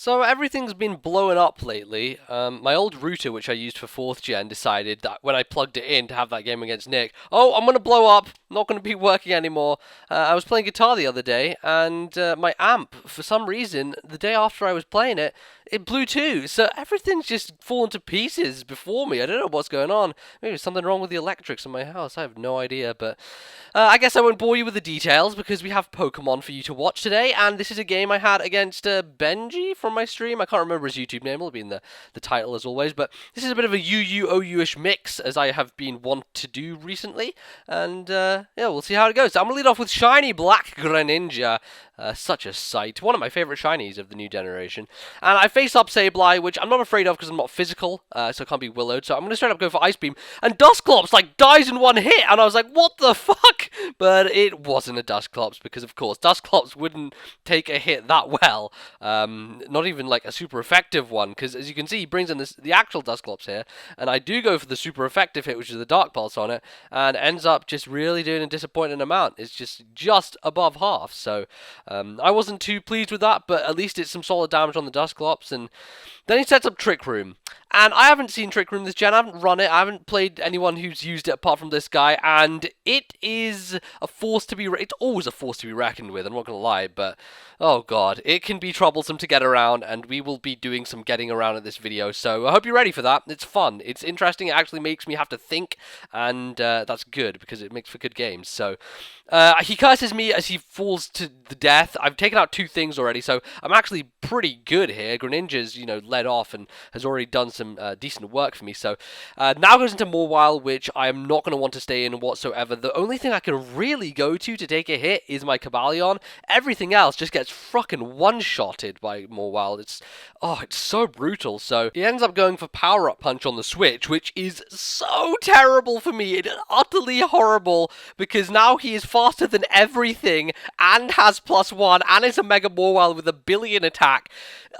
So everything's been blowing up lately. My old router, which I used for 4th gen, decided that when I plugged it in to have that game against Nick, oh, I'm going to blow up, not going to be working anymore. I was playing guitar the other day, and my amp, for some reason, the day after I was playing it, it blew too. So everything's just fallen to pieces before me. I don't know what's going on. Maybe there's something wrong with the electrics in my house. I have no idea, but I guess I won't bore you with the details because we have Pokemon for you to watch today, and this is a game I had against Benji from my stream. I can't remember his YouTube name. It'll be in the title as always, but this is a bit of a UU-OU-ish mix, as I have been wont to do recently, and yeah, we'll see how it goes. So I'm going to lead off with Shiny Black Greninja. Such a sight. One of my favourite shinies of the new generation. And I face up Sableye, which I'm not afraid of because I'm not physical, so I can't be willowed. So I'm going to straight up go for Ice Beam. And Dusclops, like, dies in one hit. And I was like, what the fuck? But it wasn't a Dusclops because, of course, Dusclops wouldn't take a hit that well. Not even, like, a super effective one. Because, as you can see, he brings in the actual Dusclops here. And I do go for the super effective hit, which is the Dark Pulse on it. And ends up just really doing a disappointing amount. It's just above half. So I wasn't too pleased with that, but at least it's some solid damage on the Dusclops. And then he sets up Trick Room. And I haven't seen Trick Room this gen, I haven't run it, I haven't played anyone who's used it apart from this guy, and it is a force to be, it's always a force to be reckoned with, I'm not going to lie, but, oh god, it can be troublesome to get around, and we will be doing some getting around in this video, so I hope you're ready for that. It's fun, it's interesting, it actually makes me have to think, and that's good, because it makes for good games, so he curses me as he falls to the death. I've taken out 2 things already, so I'm actually pretty good here. Greninja's, led off and has already done some decent work for me. So now goes into Mawile, which I am not going to want to stay in whatsoever. The only thing I can really go to take a hit is my Cobalion. Everything else just gets fucking one-shotted by Mawile. It's so brutal. So he ends up going for Power Up Punch on the Switch, which is so terrible for me. It is utterly horrible because now he is faster than everything and has +1 and is a Mega Mawile with a billion attack.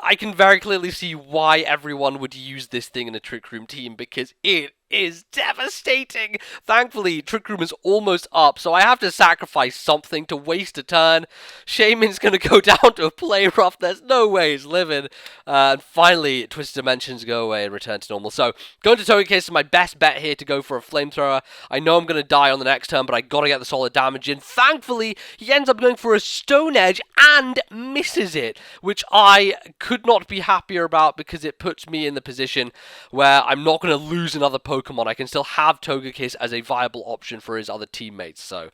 I can very clearly see why everyone would use this thing in a Trick Room team because it is devastating. Thankfully, Trick Room is almost up, so I have to sacrifice something to waste a turn. Shaman's going to go down to a play rough. There's no way he's living. And finally, Twisted Dimensions go away and return to normal. So, going to Togekiss is my best bet here to go for a Flamethrower. I know I'm going to die on the next turn, but I got to get the solid damage in. Thankfully, he ends up going for a Stone Edge and misses it, which I could not be happier about because it puts me in the position where I'm not going to lose another Pokemon. I can still have Togekiss as a viable option for his other teammates. So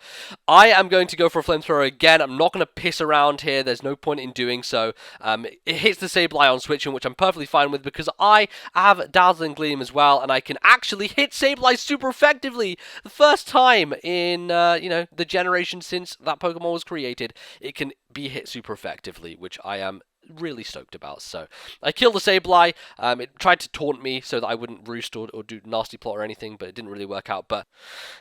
I am going to go for a Flamethrower again. I'm not going to piss around here. There's no point in doing so. It hits the Sableye on switching, which I'm perfectly fine with because I have Dazzling Gleam as well, and I can actually hit Sableye super effectively. The first time in, the generation since that Pokemon was created, it can be hit super effectively, which I am really stoked about. So I killed the Sableye. It tried to taunt me so that I wouldn't roost or do nasty plot or anything, but it didn't really work out. But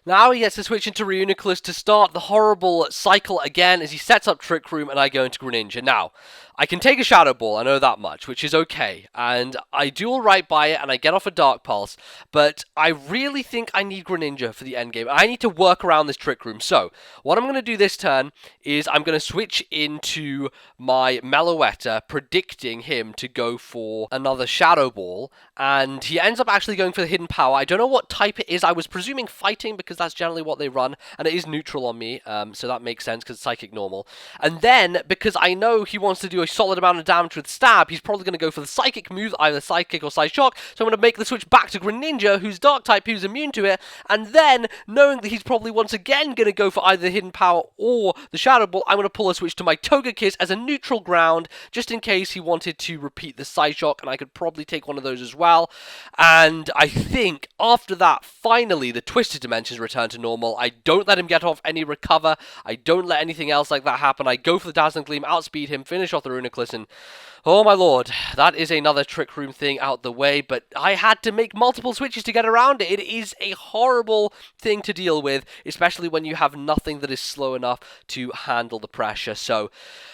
now he gets to switch into Reuniclus to start the horrible cycle again as he sets up Trick Room and I go into Greninja. Now, I can take a Shadow Ball, I know that much, which is okay, and I do alright by it, and I get off a Dark Pulse, but I really think I need Greninja for the endgame. I need to work around this Trick Room. So, what I'm going to do this turn is I'm going to switch into my Meloetta, predicting him to go for another Shadow Ball, and he ends up actually going for the Hidden Power. I don't know what type it is. I was presuming Fighting, because that's generally what they run, and it is neutral on me, so that makes sense, because it's Psychic Normal. And then, because I know he wants to do a solid amount of damage with Stab, he's probably going to go for the Psychic move, either Psychic or Psyshock, so I'm going to make the switch back to Greninja, who's Dark type, who's immune to it, and then, knowing that he's probably once again going to go for either the Hidden Power or the Shadow Ball, I'm going to pull a switch to my Togekiss as a neutral ground, just in case he wanted to repeat the Psyshock, and I could probably take one of those as well. And I think, after that, finally, the Twisted Dimensions return to normal. I don't let him get off any recover, I don't let anything else like that happen, I go for the Dazzling Gleam, outspeed him, finish off the Reuniclus, and oh my lord, that is another Trick Room thing out the way, but I had to make multiple switches to get around it. It is a horrible thing to deal with, especially when you have nothing that is slow enough to handle the pressure. So,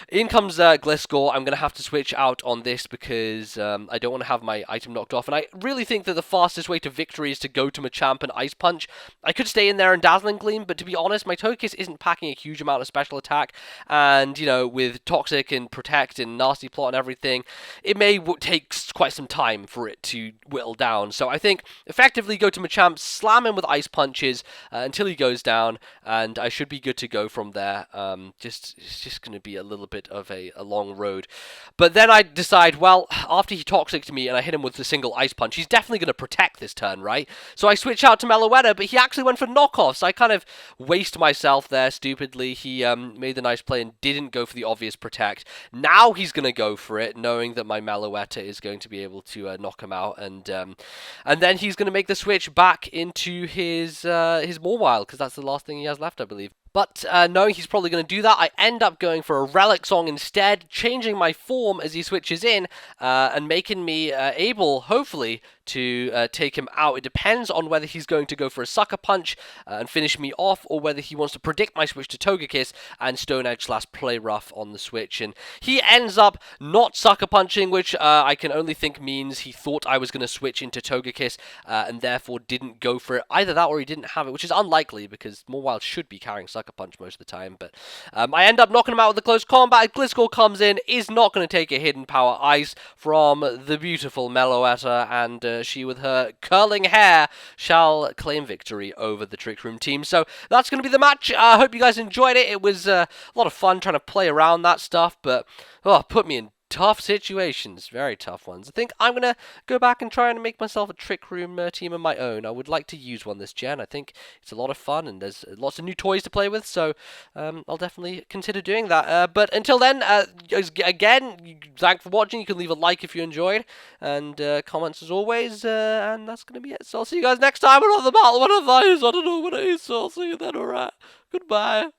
in comes Gliscor. I'm going to have to switch out on this because I don't want to have my item knocked off, and I really think that the fastest way to victory is to go to Machamp and Ice Punch. I could stay in there and Dazzling Gleam, but to be honest, my Togekiss isn't packing a huge amount of special attack, and, with Toxic and Protect and Nasty Plot and everything, everything, it may take quite some time for it to whittle down. So I think effectively go to Machamp, slam him with ice punches until he goes down, and I should be good to go from there. It's just going to be a little bit of a long road. But then I decide, well, after he toxic to me and I hit him with the single ice punch, he's definitely going to protect this turn, right? So I switch out to Meloetta, but he actually went for knockoffs. I kind of waste myself there stupidly. He made the nice play and didn't go for the obvious protect. Now he's going to go for it, knowing that my Meloetta is going to be able to knock him out, and then he's going to make the switch back into his Mawile, because that's the last thing he has left, I believe. But knowing he's probably going to do that, I end up going for a Relic Song instead, changing my form as he switches in, and making me able, hopefully, to take him out. It depends on whether he's going to go for a Sucker Punch and finish me off, or whether he wants to predict my switch to Togekiss and Stone Edge / Play Rough on the switch. And he ends up not Sucker Punching, which I can only think means he thought I was going to switch into Togekiss and therefore didn't go for it. Either that or he didn't have it, which is unlikely because Mawile should be carrying Sucker Punch most of the time. But I end up knocking him out with the close combat. Gliscor comes in, is not going to take a Hidden Power Ice from the beautiful Meloetta, and she, with her curling hair, shall claim victory over the Trick Room team. So that's going to be the match. I hope you guys enjoyed it. It was a lot of fun trying to play around that stuff, but put me in tough situations, very tough ones. I think I'm going to go back and try and make myself a Trick Room team of my own. I would like to use one this gen. I think it's a lot of fun and there's lots of new toys to play with, so I'll definitely consider doing that. But until then, again, thanks for watching. You can leave a like if you enjoyed, and comments as always, and that's going to be it. So I'll see you guys next time. Another battle, one of those. I don't know what it is, so I'll see you then, alright. Goodbye.